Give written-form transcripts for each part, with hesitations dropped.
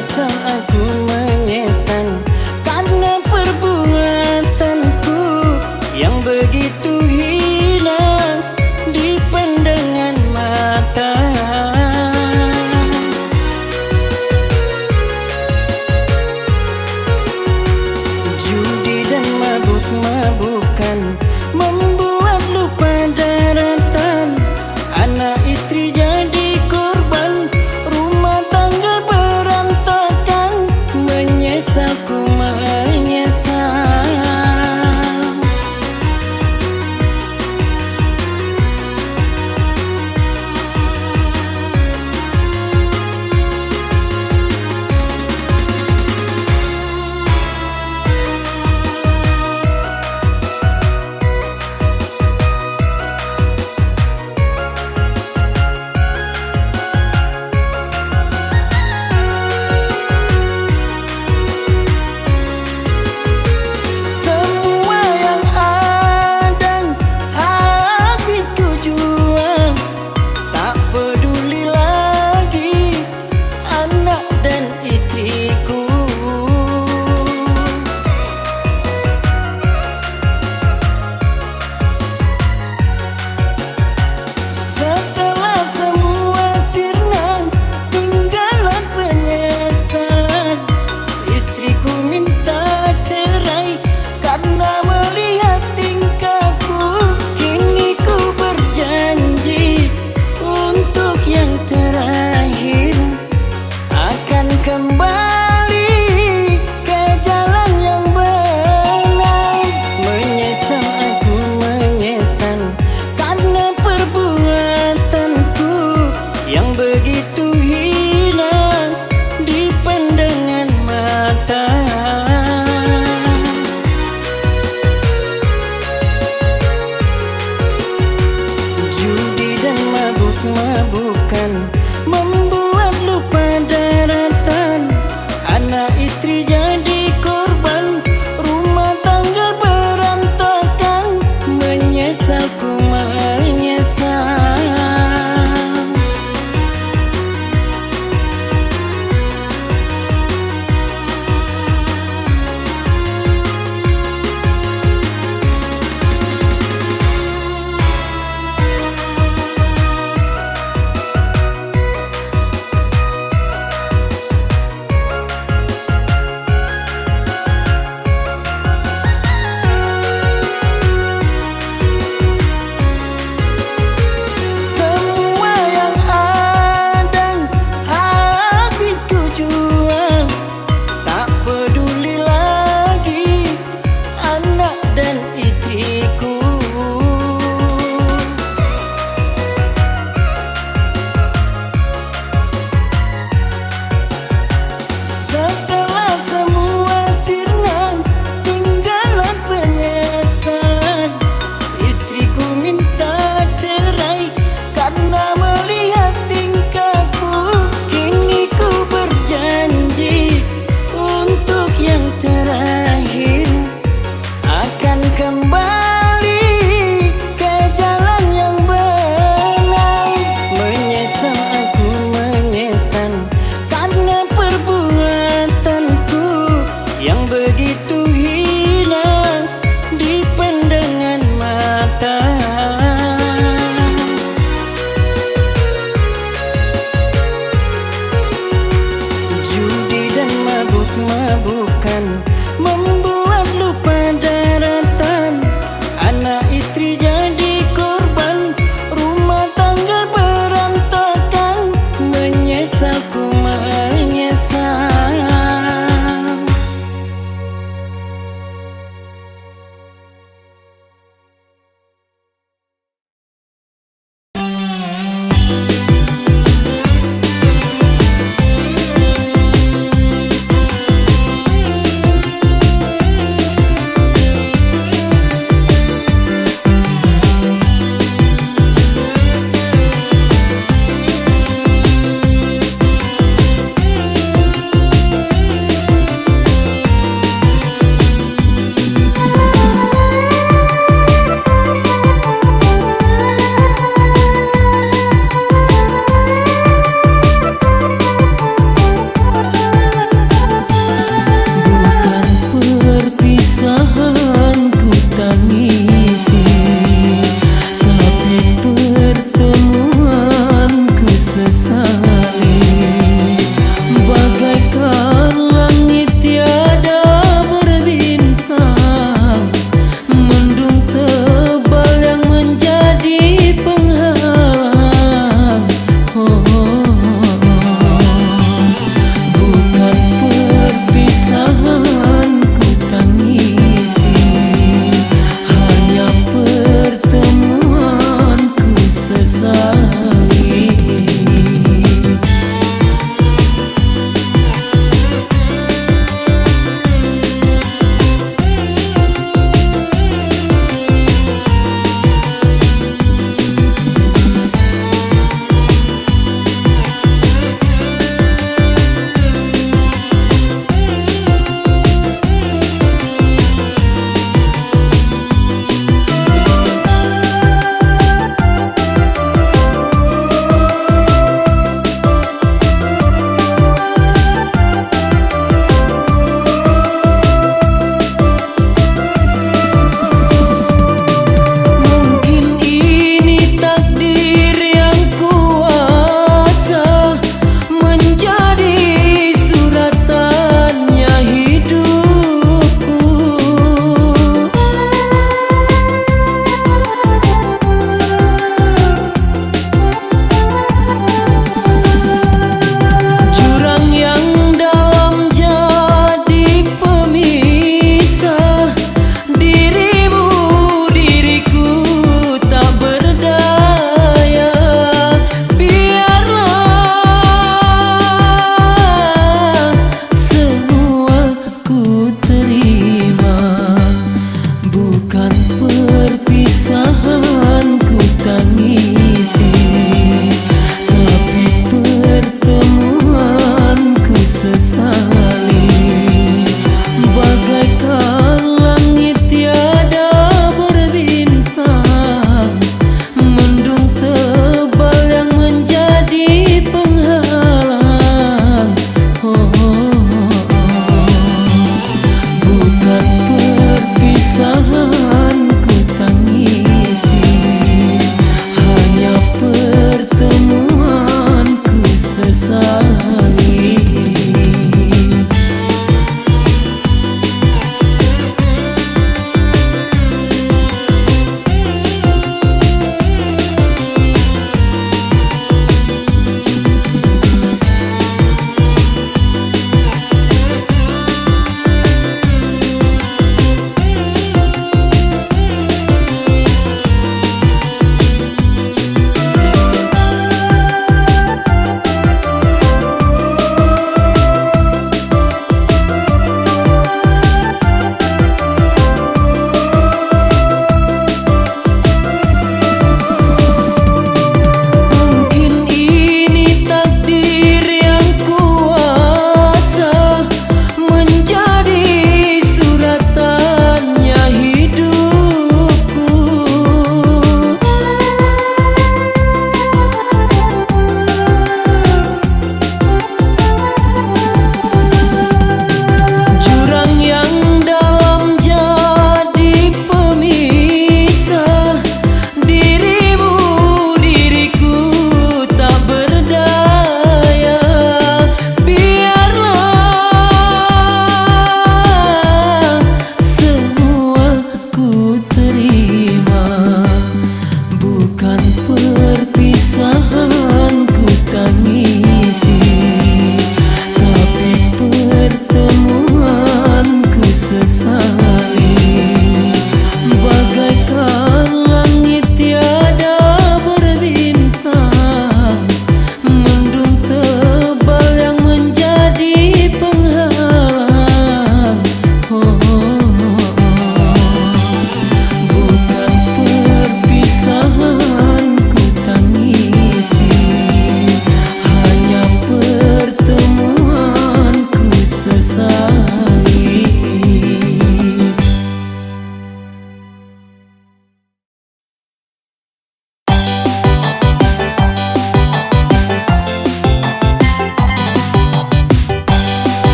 menyesal, aku menyesal karena perbuatanku yang begitu hina di pandangan mata. Judi dan mabuk-mabukan membuat lupa daratan, anak istri jadi korban, rumah tangga berantakan.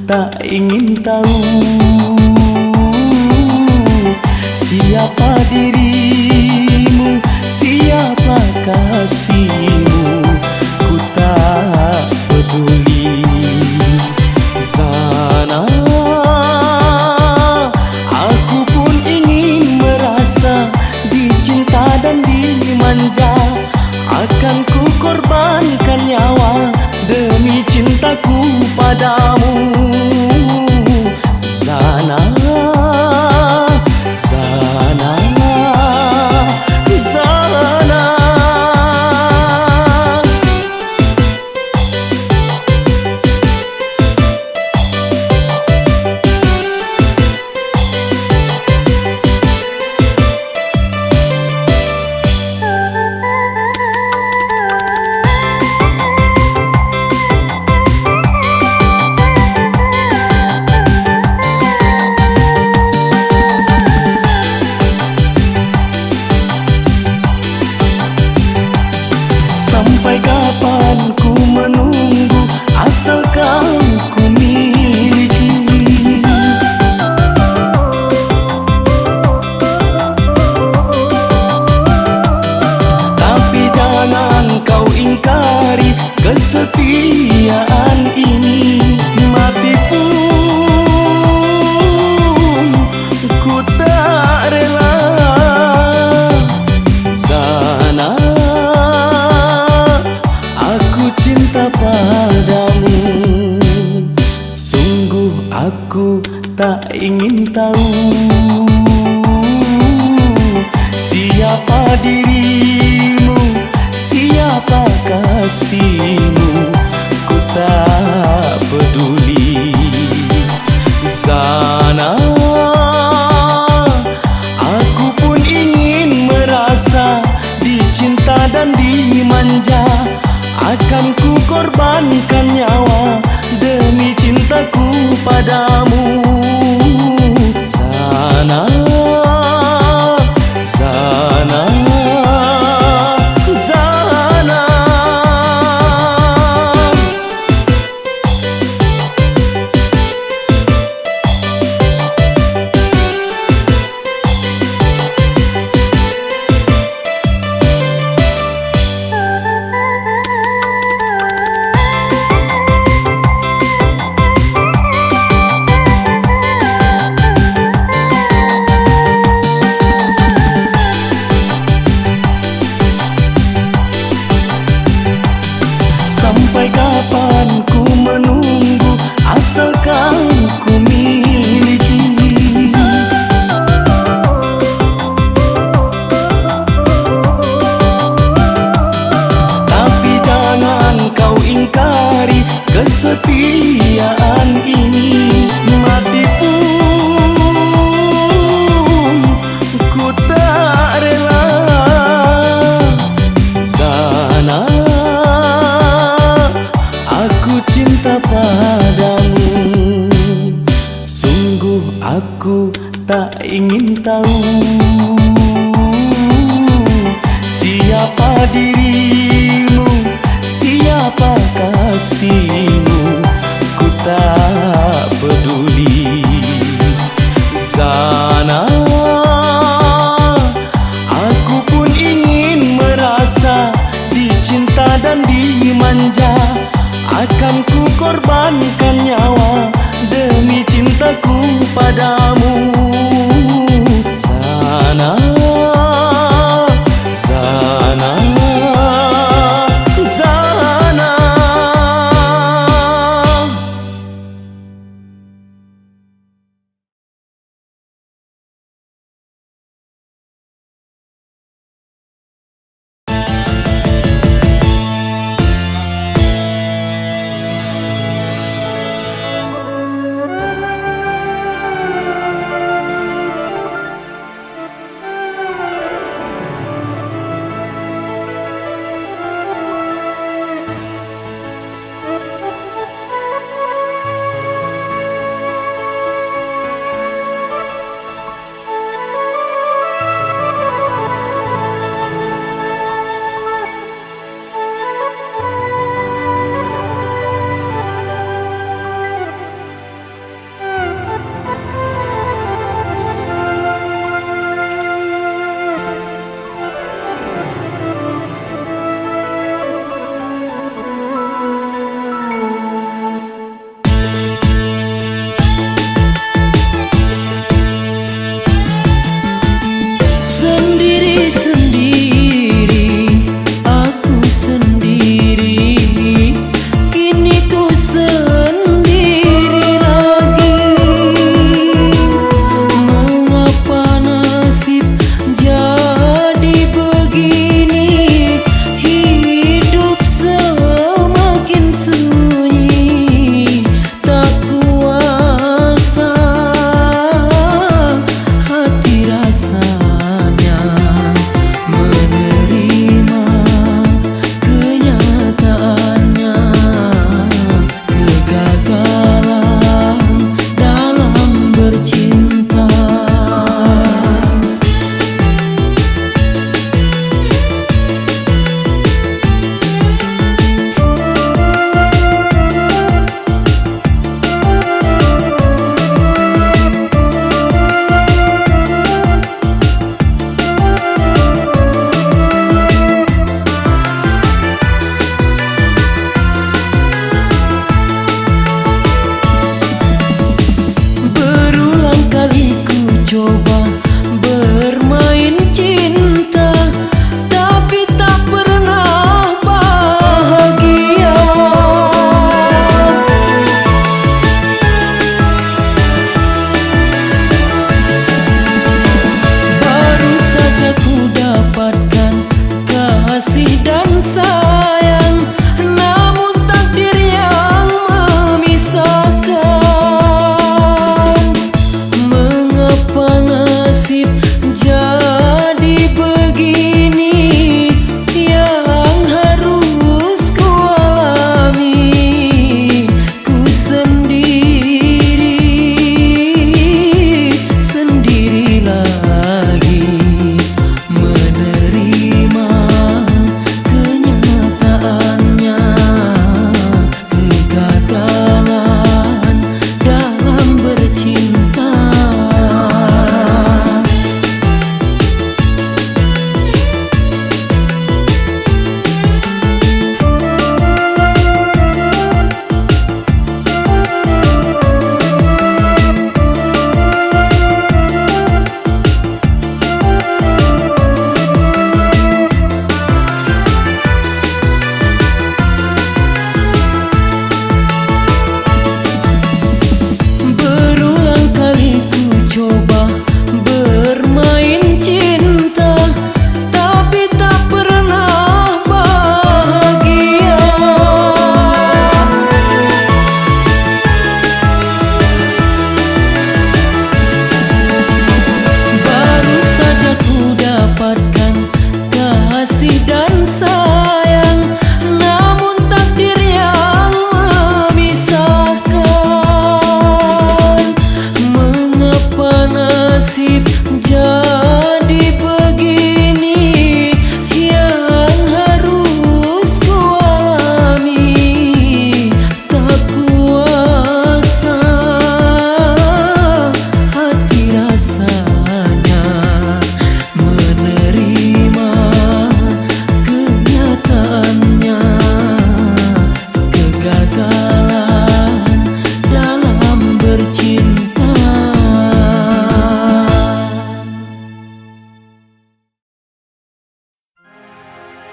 tak ingin tahu siapa dirimu, siapa kasihmu. Ku tak peduli. Sana aku pun ingin merasa dicinta dan dimanja. Akan ku korbankan nyawa demi cintaku padamu. Sana, sana, sana. Sampai kapan ku menunggu asalkan ku miliki. Tapi jangan kau ingkari kesetiaan ini. Mati pun ku tak rela. Sana cinta padamu. Sungguh aku tak ingin tahu siapa dirimu, siapa kasihmu. Ku tak peduli. Sana aku pun ingin merasa dicinta dan dimanja. Akan ku korbankan nyawa demi cintaku padamu. Sana, sana, sana. Sampai kapan ku menunggu asalkan ku miliki. Tapi jangan kau ingkari kesetiaan ini. Mati pun ku tak rela. Sana aku cinta padamu. Sungguh aku tak ingin tahu siapa dirimu, siapa kasihmu. Ku tak peduli. Sana aku pun ingin merasa dicinta dan dimanja. Akan ku korbankan nyawa demi cintaku padamu.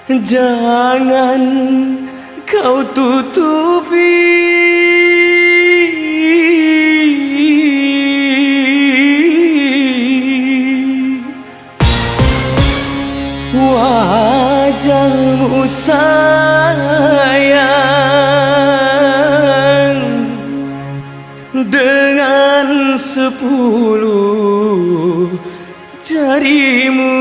Jangan kau tutupi wajahmu sayang dengan 10 jarimu.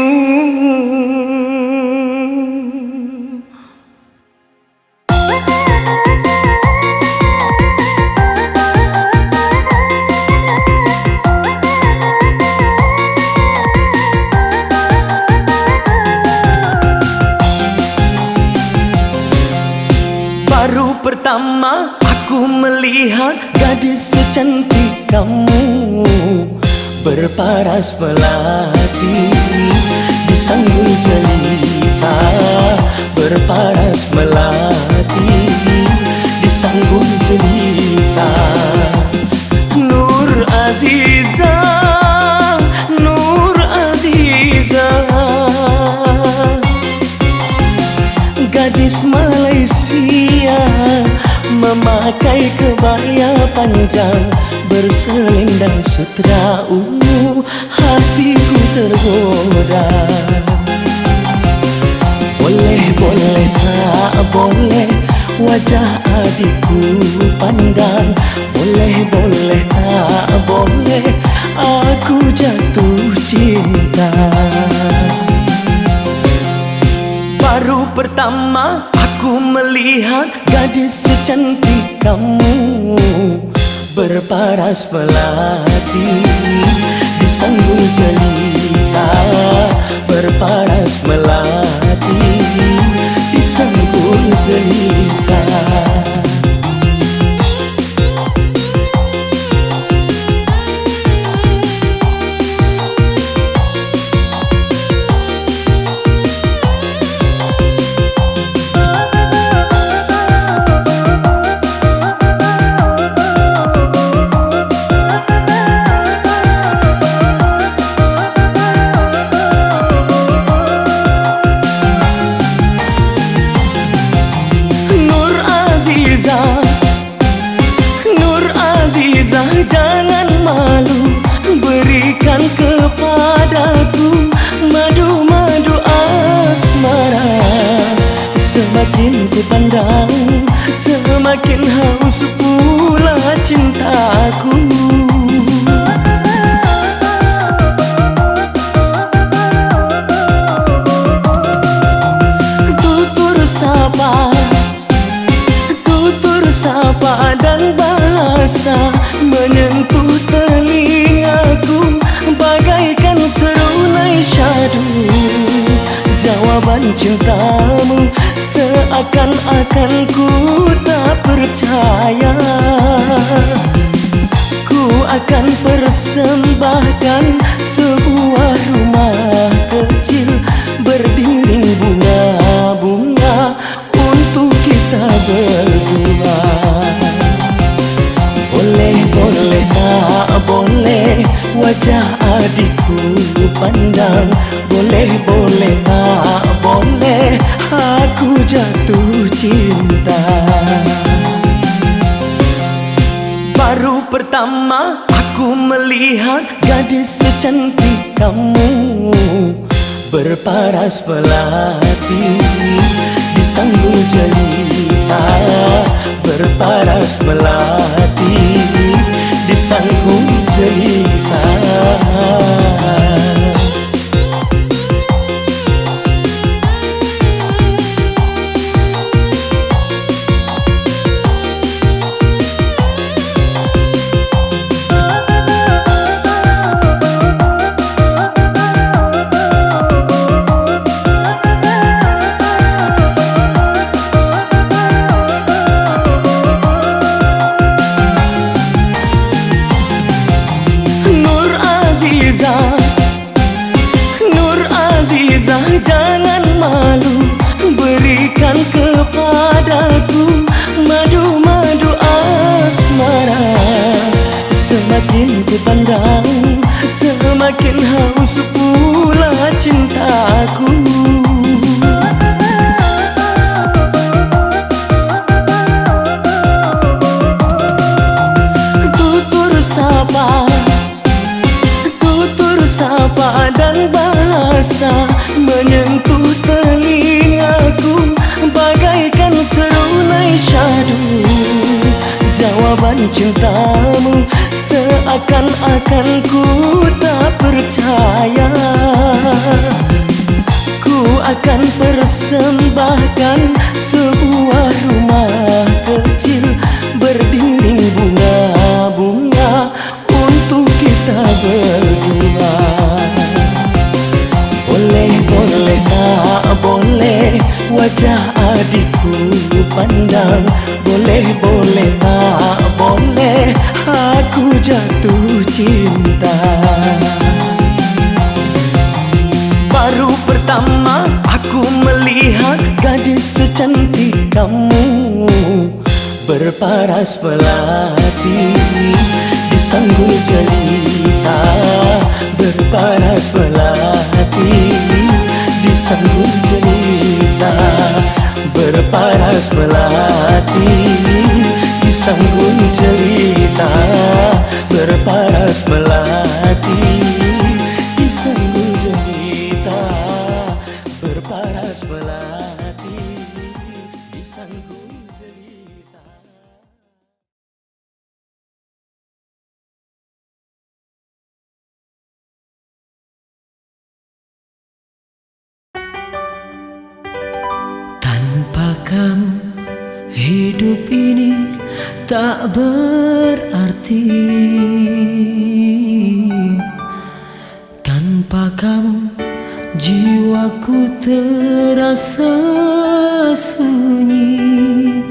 Baru pertama aku melihat gadis secantik kamu berparas melati di sanggul jelita, berparas melati di sanggul jelita. Nur Aziza, Nur Aziza, gadis Malaysia memakai kebaya panjang berselendang sutra ungu, hatiku tergoda. Boleh, boleh, tak boleh wajah adikku pandang. Boleh, boleh, tak boleh aku jatuh cinta. Baru pertama aku melihat gadis secantik kamu berparas melati di sanggul jelita, berparas melati di sanggul jelita. Nur Aziza, jangan malu berikan kepadaku madu-madu asmara. Semakin ku pandang, semakin haus pula cintaku. Tutur sapa, tutur sapa dan bahasa menyentuh telingaku bagaikan serunai syadu. Jawaban cintamu seakan-akan ku tak percaya. Ku akan persembahkan sebuah rumah kecil berdinding bunga-bunga untuk kita berdua. Boleh, boleh, tak boleh wajah adikku pandang. Boleh, boleh, tak boleh aku jatuh cinta. Baru pertama aku melihat gadis secantik kamu berparas melati di sanggul jelita, berparas melati di sanggul jelita. Nur Aziza, jangan malu berikan kepadaku madu-madu asmara. Semakin ku pandang, semakin haus pula cintaku. cintamu, seakan-akan ku tak percaya. Ku akan persembahkan sebuah rumah kecil berdinding bunga-bunga untuk kita berdua. Boleh, boleh, tak boleh wajah adikku pandang. Boleh, boleh, tak boleh aku jatuh cinta. Baru pertama aku melihat gadis secantik kamu, berparas melati di sanggul jelita. Berparas melati di sanggul jelita. Berparas melati di sanggul jelita. Berparas melati di sanggul jelita. Berparas melati di sanggul jelita. Tanpa kamu hidup ini tak berarti. Tanpa kamu jiwaku terasa sunyi.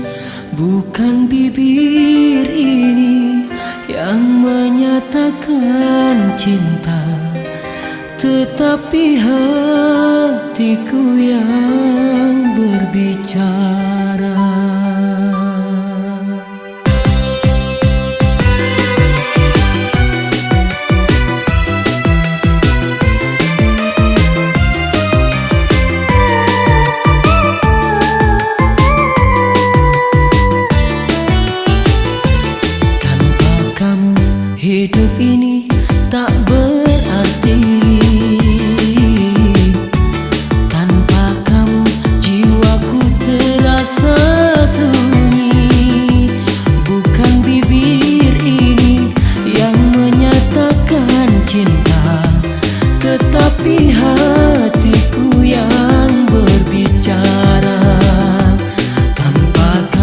Bukan bibir ini yang menyatakan cinta, tetapi hatiku yang berbicara. Tanpa kamu hidup ini tak berarti. Tanpa kamu jiwaku terasa sunyi. Bukan bibir ini yang menyatakan cinta, tetapi hatiku yang berbicara. Tanpa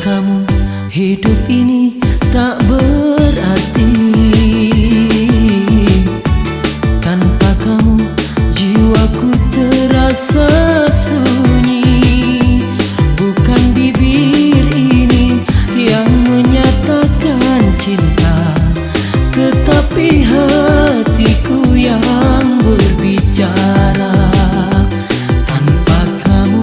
kamu hidup ini tak berarti. Tanpa kamu jiwaku terasa sunyi. Bukan bibir ini yang menyatakan cinta, tetapi hatiku yang berbicara. Tanpa kamu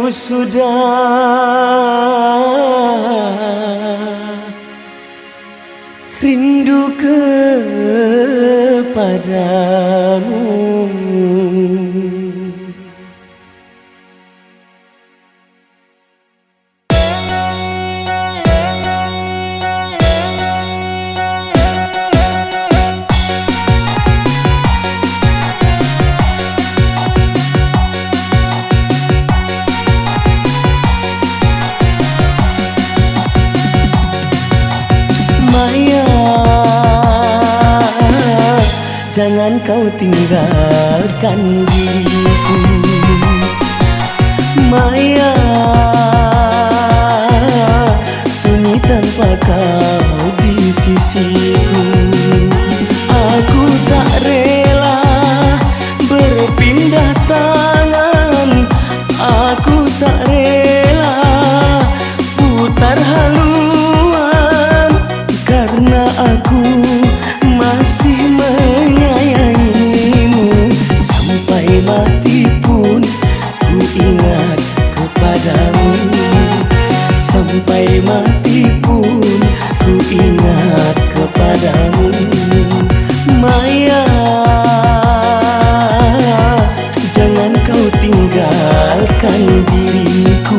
ku sudah rindu kepadamu. Maya, jangan kau tinggalkan diriku. Maya, sunyi tanpa kau di sisiku. Aku tak rela berpindah tangan. Aku tak rela putar haluan, karena aku masih menyayangimu. Sampai mati pun ku ingat kepadamu. Sampai mati pun ku ingat kepadamu. Maya, jangan kau tinggalkan diriku.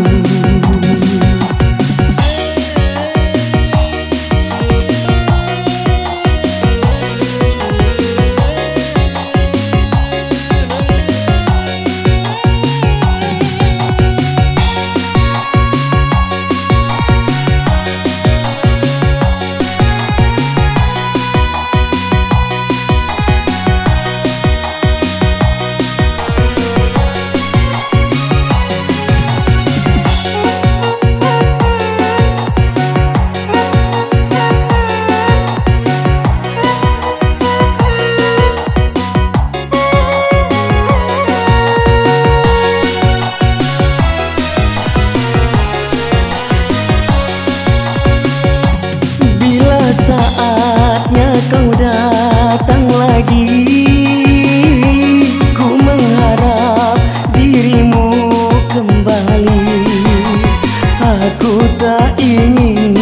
Saatnya kau datang lagi, ku mengharap dirimu kembali. Aku tak ingin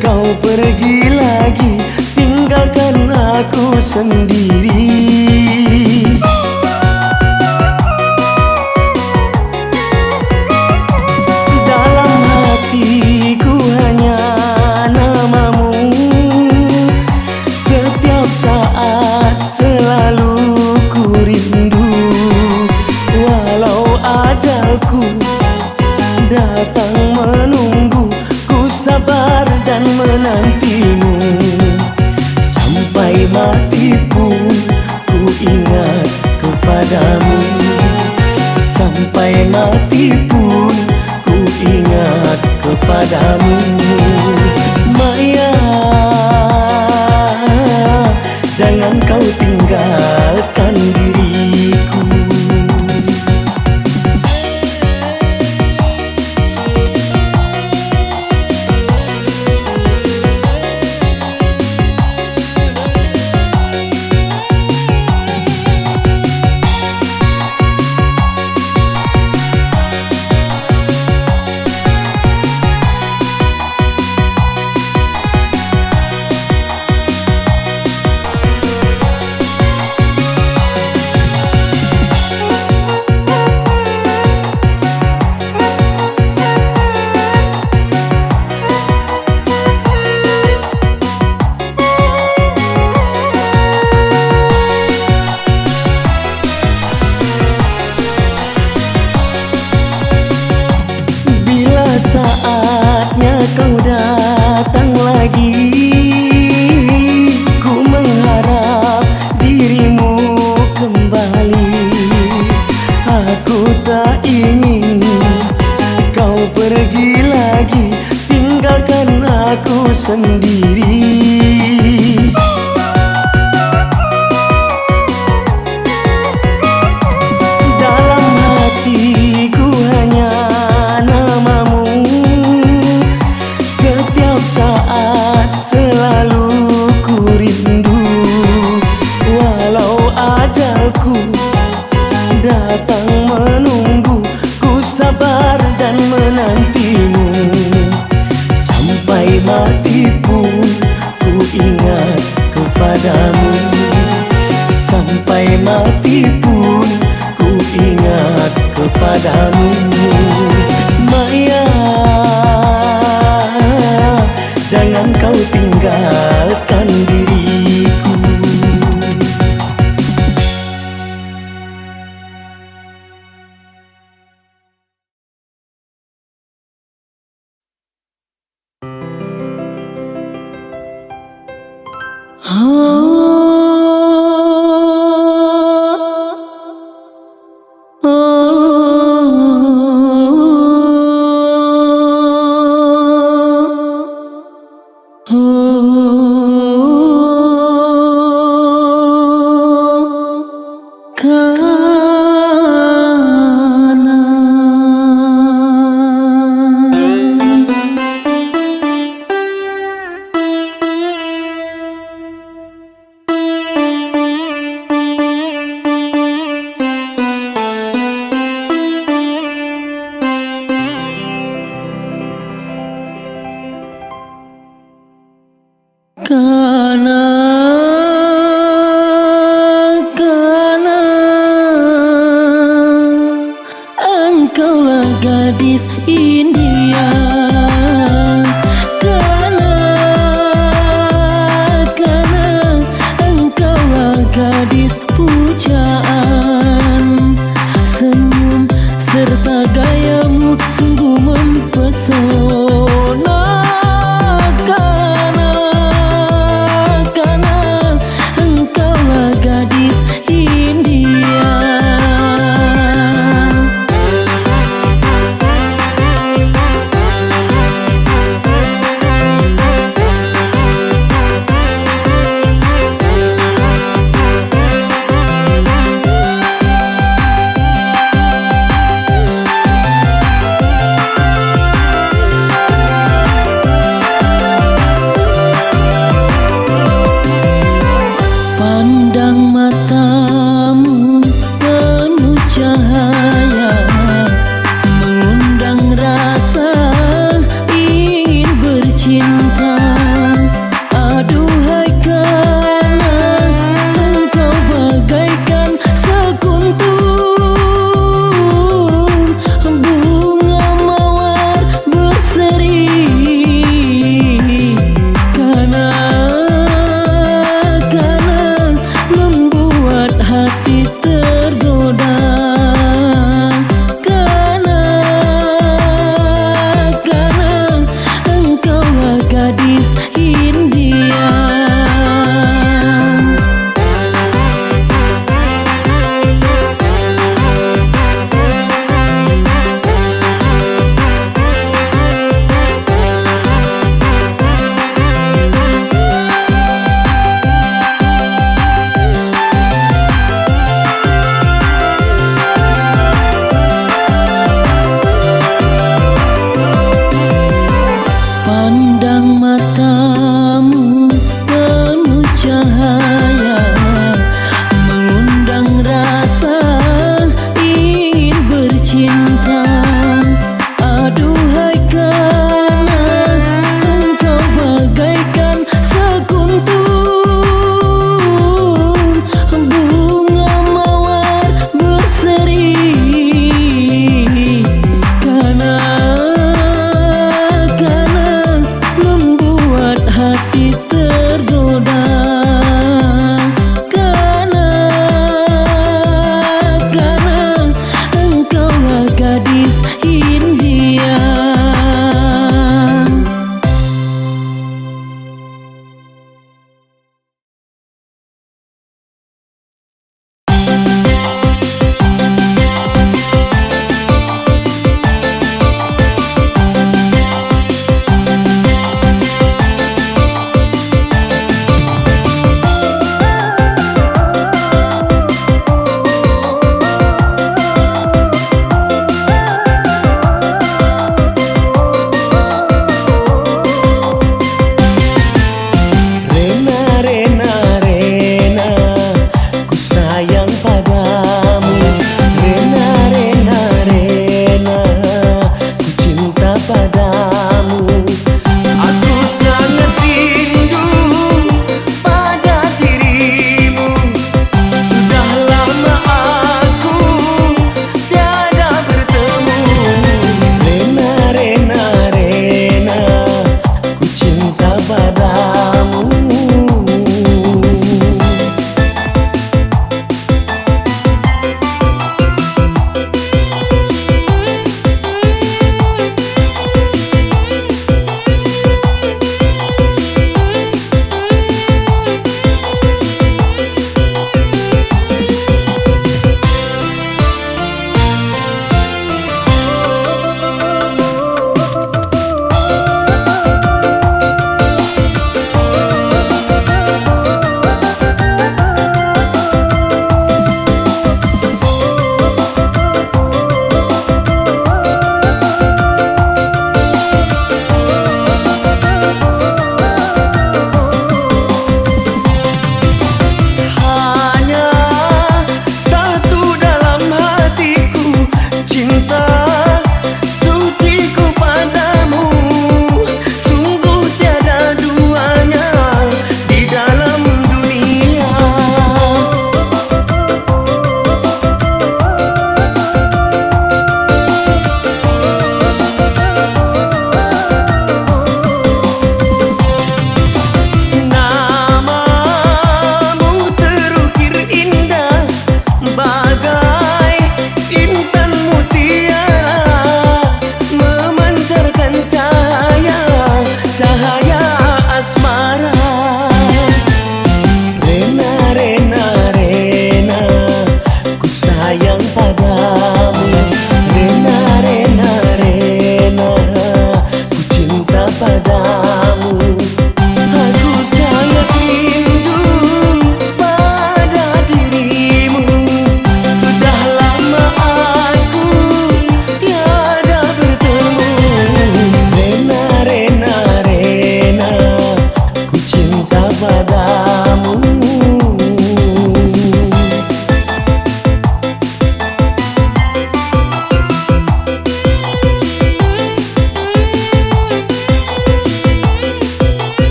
kau pergi lagi, tinggalkan aku sendiri. Dalam hatiku hanya namamu, setiap saat selalu ku rindu. Walau ajalku datang menunggu, ku sabar dan menantimu. Sampai mati pun ku ingat kepadamu. Sampai mati pun ku ingat kepadamu. Maya, jangan kau tinggalkan diriku. Saatnya kau datang lagi, ku mengharap dirimu kembali. Aku tak ingin kau pergi lagi, tinggalkan aku sendiri. Dalam hatiku hanya namamu, setiap saat selalu ku rindu. Walau ajalku datang menunggu, ku sabar akan menantimu. Sampai mati pun ku ingat kepadamu. Sampai mati pun ku ingat kepadamu. Maya, jangan kau tinggalkan diriku. Karena engkaulah gadis India. Karena engkaulah gadis pujaan. Senyum serta gayamu sungguh mempesona. Gadis India. Pandang matamu penuh cahaya, mengundang rasa ingin bercinta. Aduhai karena engkau bagaikan sekuntum bunga mawar berseri. Membuat hati tergoda. Karena engkaulah gadis India. Pandang matamu penuh cahaya, mengundang rasa ingin bercinta. Aduhai karena engkau bagaikan sekuntum bunga mawar berseri. Membuat hati tergoda. Karena engkaulah gadis India.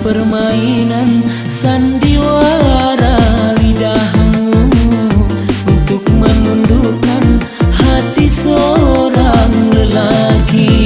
permainan sandiwara lidahmu untuk menundukkan hati seorang lelaki.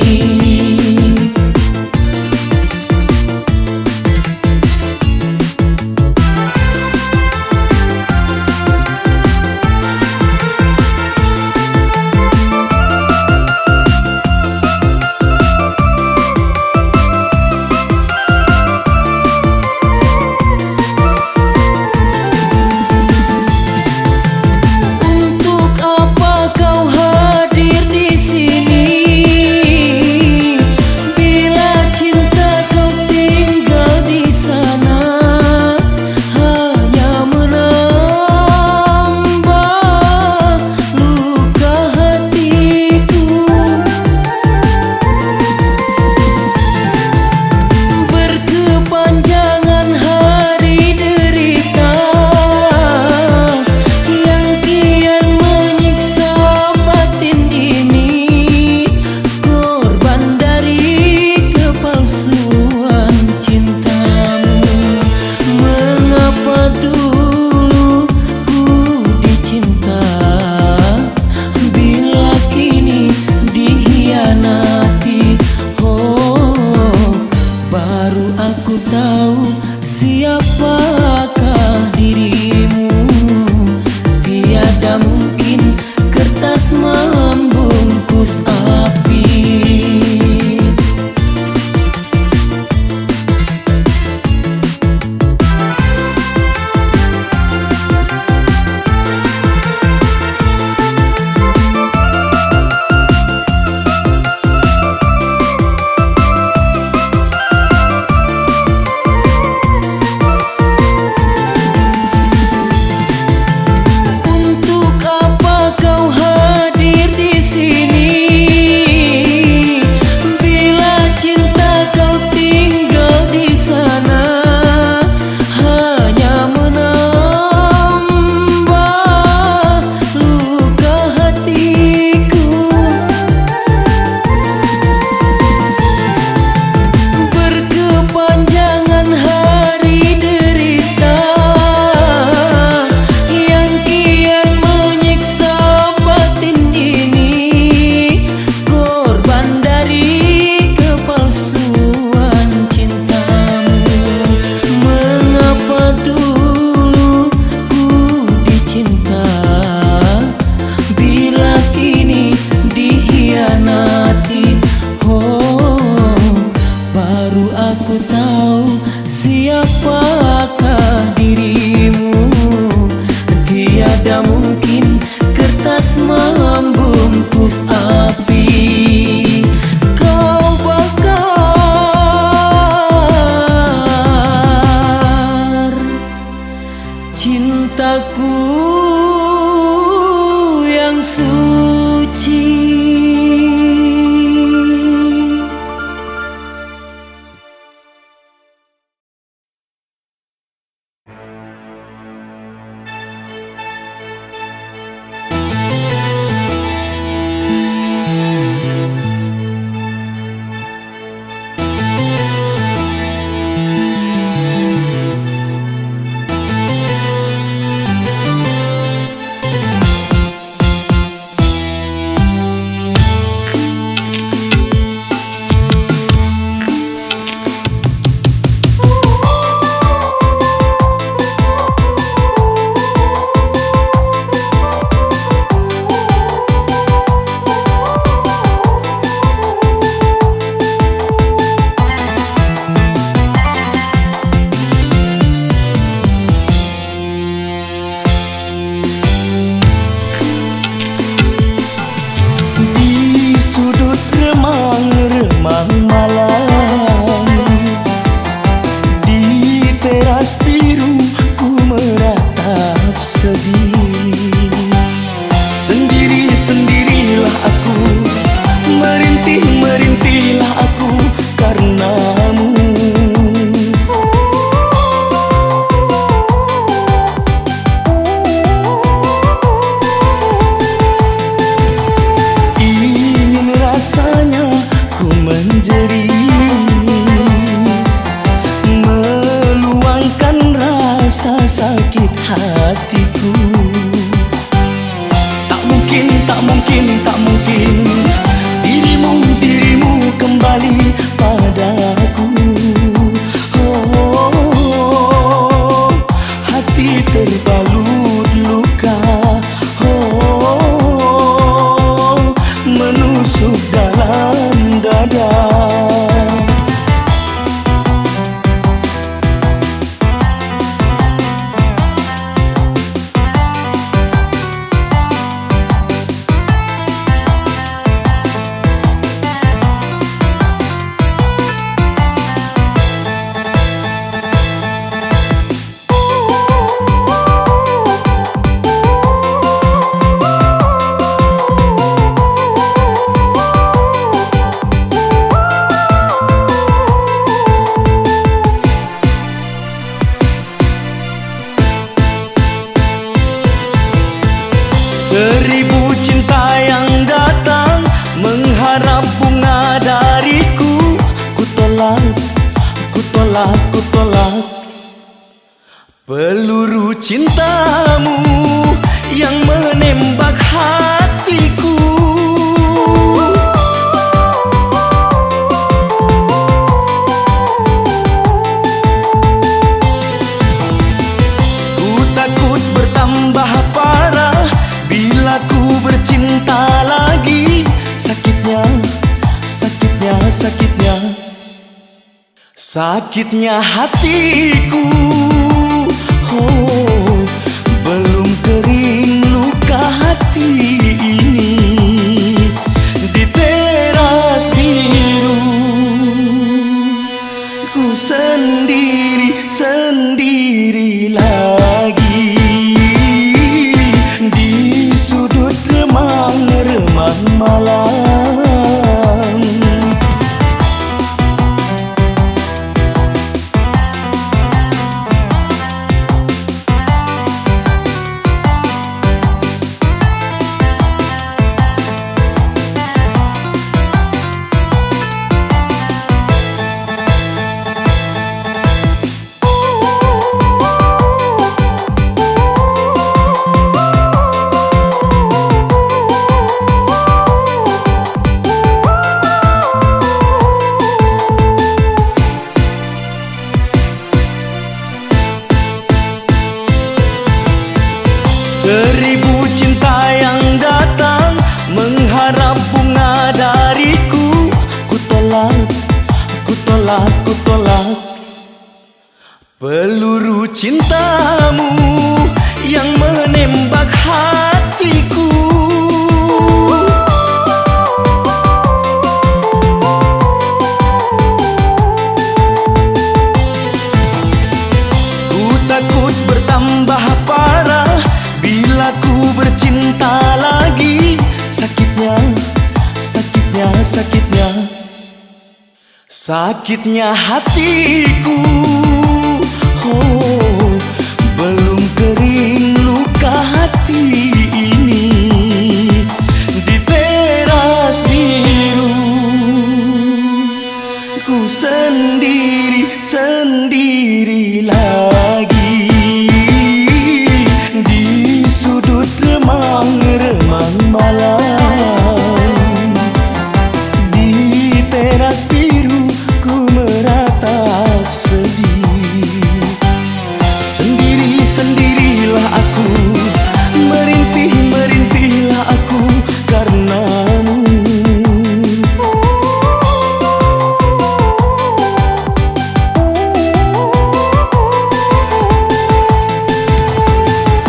Aku tahu siapakah dirimu. Tiada mungkin kertas membungkus api. Aku tahu siapakah dirimu. Tiada mungkin kertas membungkus api. Kau bakar cintaku. Peluru cintamu yang menembak hatiku. Ku takut bertambah parah bila ku bercinta lagi. Sakitnya, sakitnya, sakitnya, sakitnya hatiku. Oh, belum kering luka hati ini di teras biru. Ku sendiri lagi di sudut remang-remang malam. Seribu cinta yang datang mengharap bunga dariku. Ku tolak, ku tolak, ku tolak peluru cintamu yang menembak hatiku. Ku takut bertambah parah bila ku bercinta lagi. Sakitnya, sakitnya, sakitnya, sakitnya hatiku. Oh, belum kering luka hati ini di teras biru. Ku sendiri lagi di sudut remang-remang malam. Di teras biru ku meratap sedih. Sendirilah aku, merintihlah aku karenamu.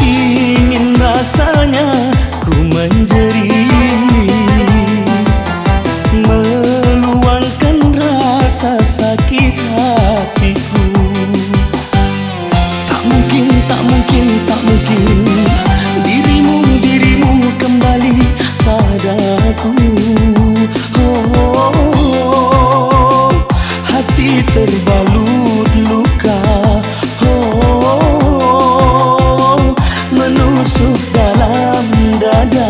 Ingin rasanya ku menjerit, meluangkan rasa sakit hatiku. Tak mungkin dirimu kembali padaku. Oh, hati terbalut luka. Oh, menusuk dalam dada.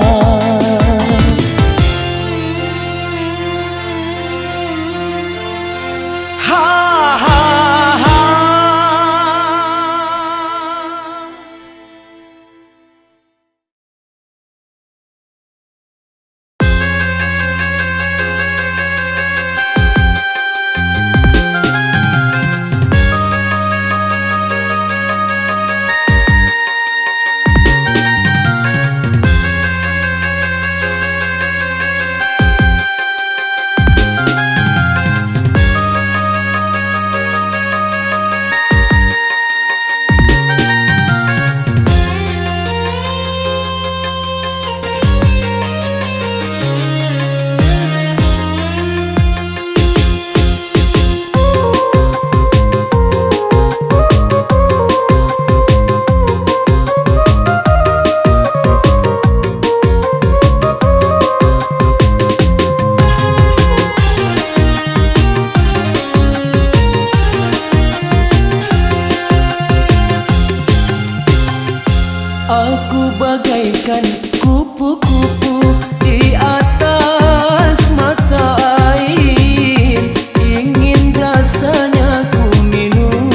Aku bagaikan kupu-kupu di atas mata air, ingin rasanya ku minum.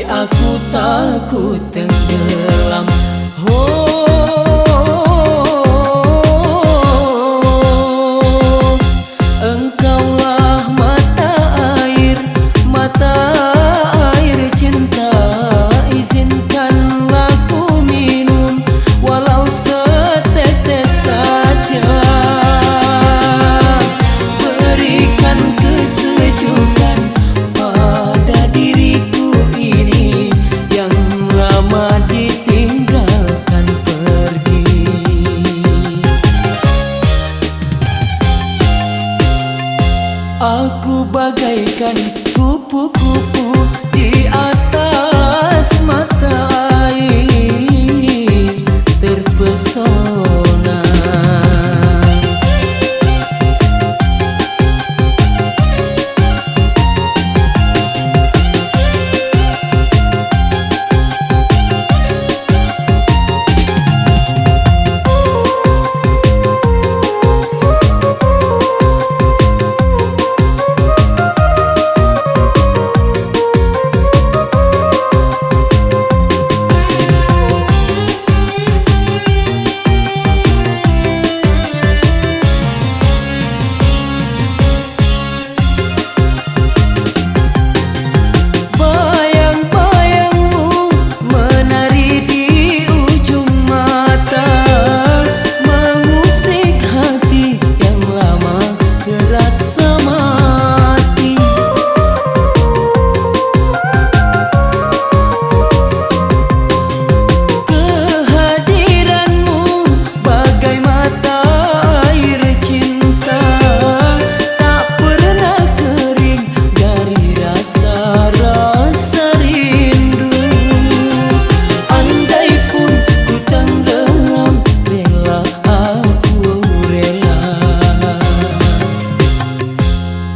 tapi aku takut tenggelam. Engkaulah mata air cinta, izinkanlah ku minum walau setetes saja. Berikan kesejukan pada diriku ini yang lama ditinggalkan pergi. Aku bagaikan kupu-kupu di atas mata air, terpesona.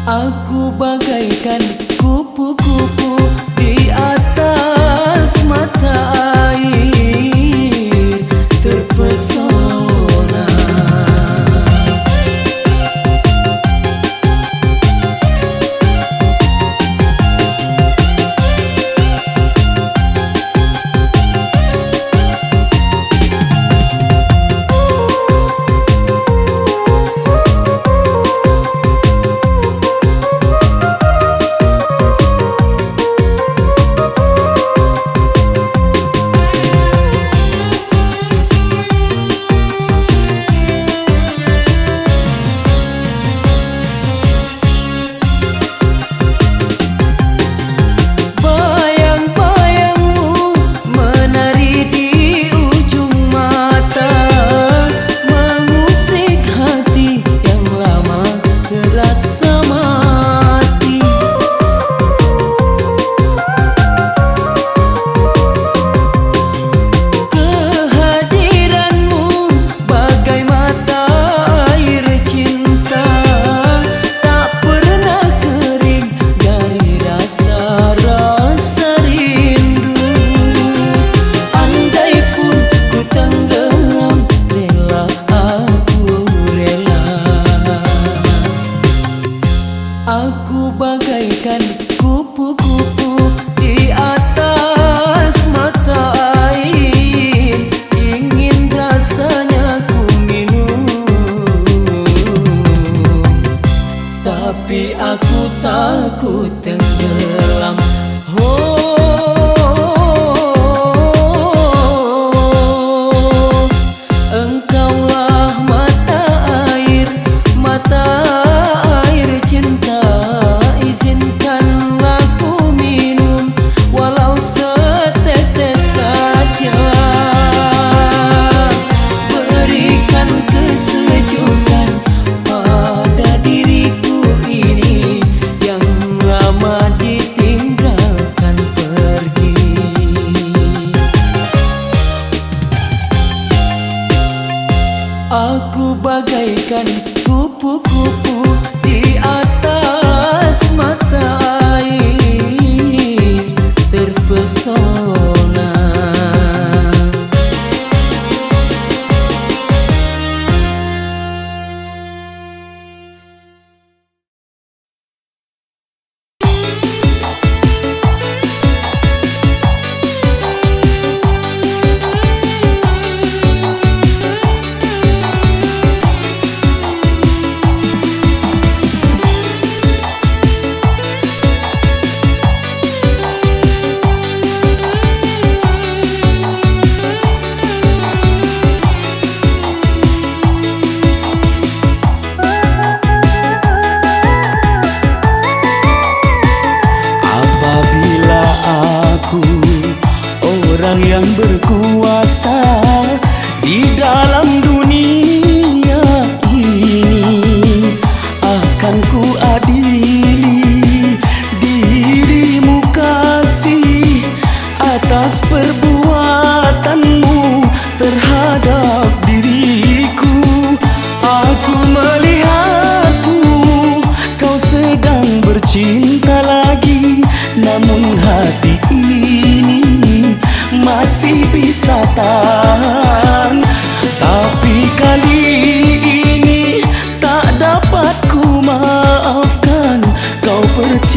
Aku bagaikan kupu-kupu di atas mata air, terpesona. Aku bagaikan kupu-kupu di atas mata air, ingin rasanya ku minum, tapi aku takut tenggelam. Engkaulah mata air cinta, izinkanlah ku minum walau setetes saja. Berikan kesejukan pada diriku ini yang lama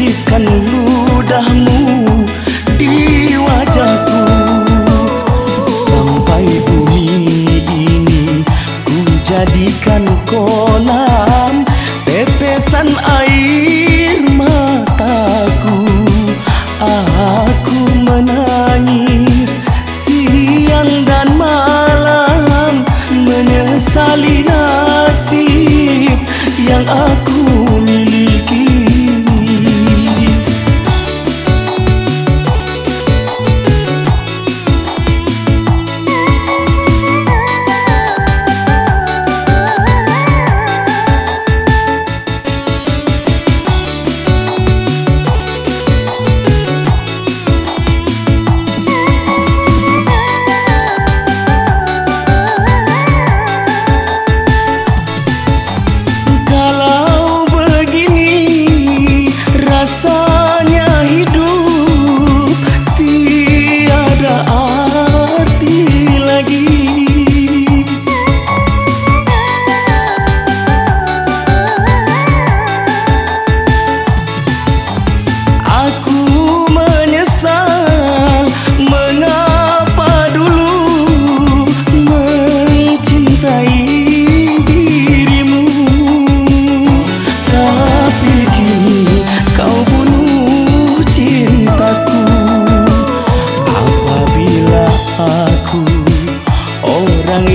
percikan ludahmu di wajahku. Sampai bumi ini ku jadikan kolam tetesan air mataku. Aku menangis siang dan malam, menyesali nasib yang aku miliki.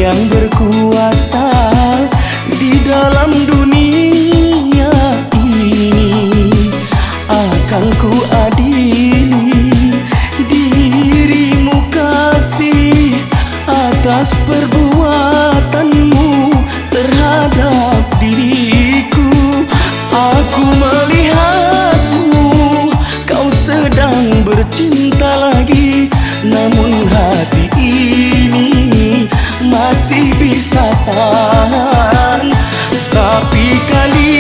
Yang berkuasa di dalam dunia ini, akan ku adili dirimu kasih atas perbuatanmu terhadap diriku. Aku melihatmu, kau sedang bercinta lagi, namun hati ini masih bisa tahan. Tapi kali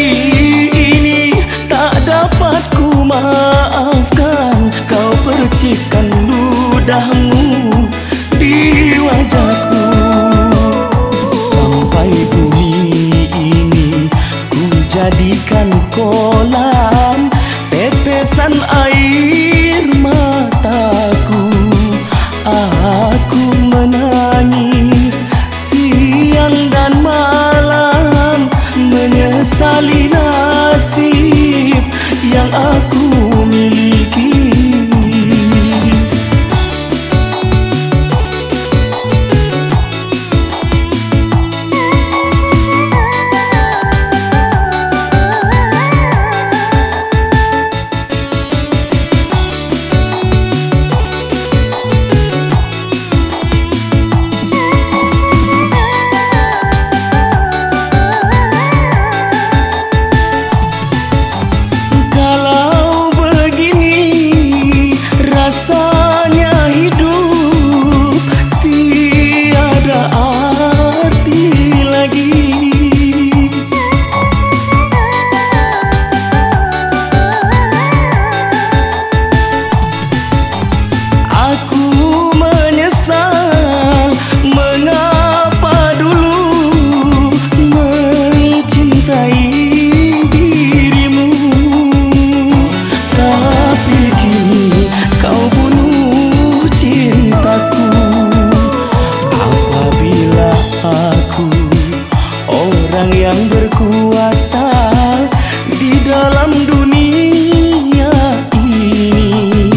ini tak dapat ku maafkan, kau percikan ludahmu di wajahku. Sampai bumi ini ku jadikan kolam tetesan air mataku. Aku menangis siang dan malam, menyesali nasib yang aku miliki. Yang berkuasa di dalam dunia ini,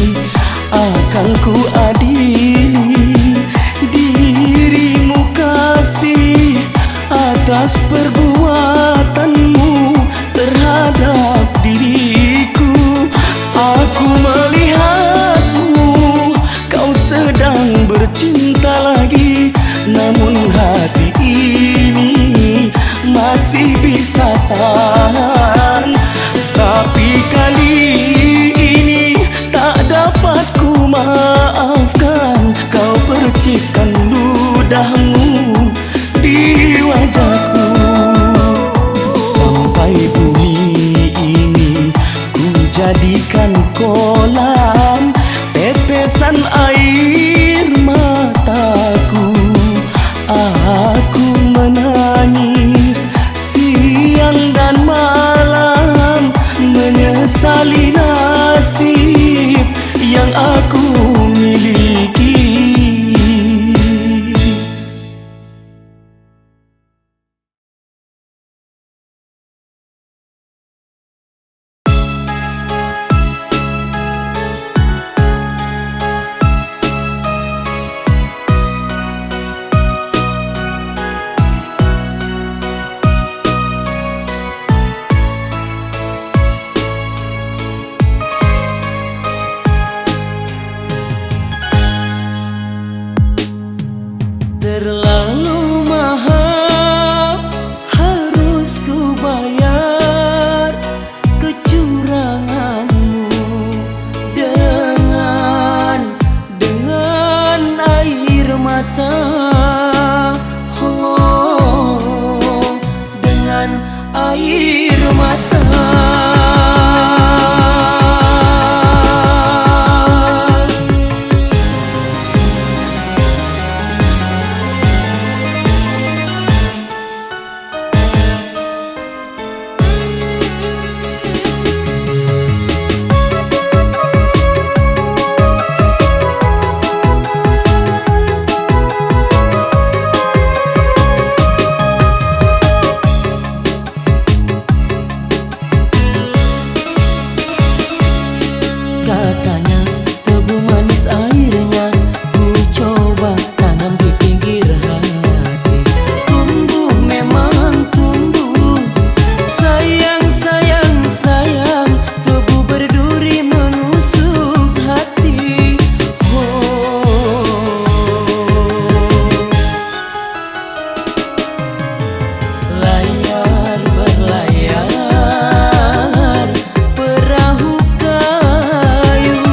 akan ku adili dirimu kasih atas perbuatanmu terhadap diriku. Aku melihatmu, kau sedang bercinta lagi, namun hati ini masih bisa tahan. Tapi kali ini tak dapat ku maafkan, kau percikan ludahmu di wajahku. Sampai bumi ini ku jadikan kolam tetesan air mataku. Aku menangis siang dan malam, menyesal sesali nasib yang aku miliki. Terlalu mahal harus ku bayar kecuranganmu dengan air mata, oh, dengan air mata. Katanya tebu manis airnya, ku coba tanam di pinggir hati. Tumbuh memang tumbuh, sayang sayang sayang, tebu berduri menusuk hati. Oh, layar berlayar perahu kayu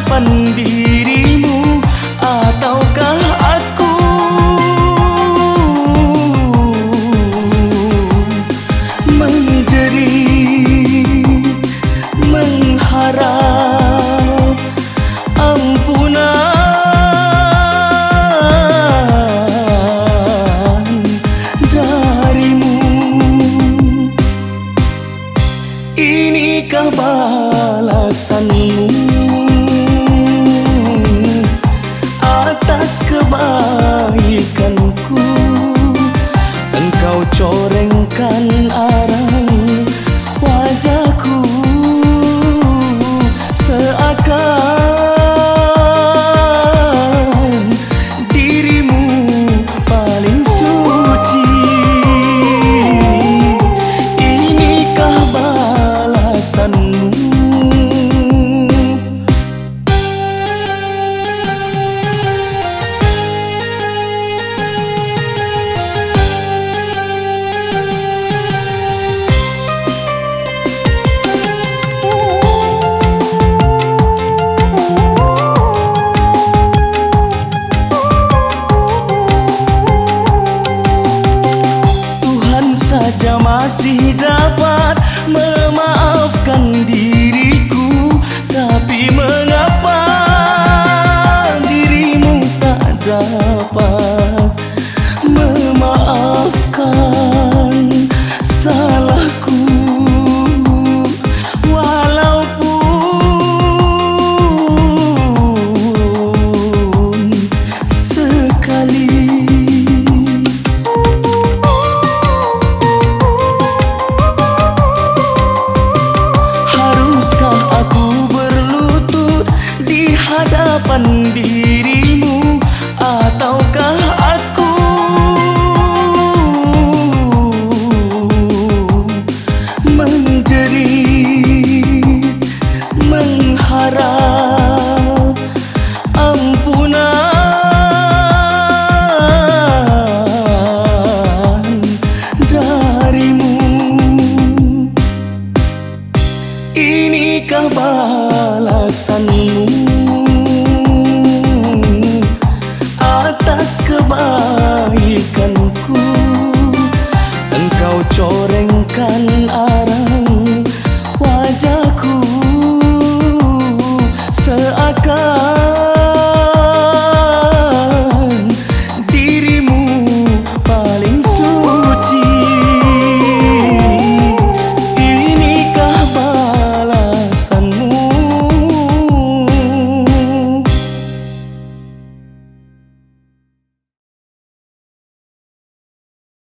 hadapan dirimu, ataukah aku menjerit mengharap ampunan darimu? Inikah balasanmu atas kebaikanku? Engkau corengkan arang wajahku, seakan dirimu paling suci. Inikah balasanmu? Saja masih dapat memaafkan diriku, tapi mengapa dirimu tak dapat memaafkan salahku? Walaupun sekali. Hadapan dirimu, ataukah aku menjerit mengharap ampunan darimu? Inikah balasanmu?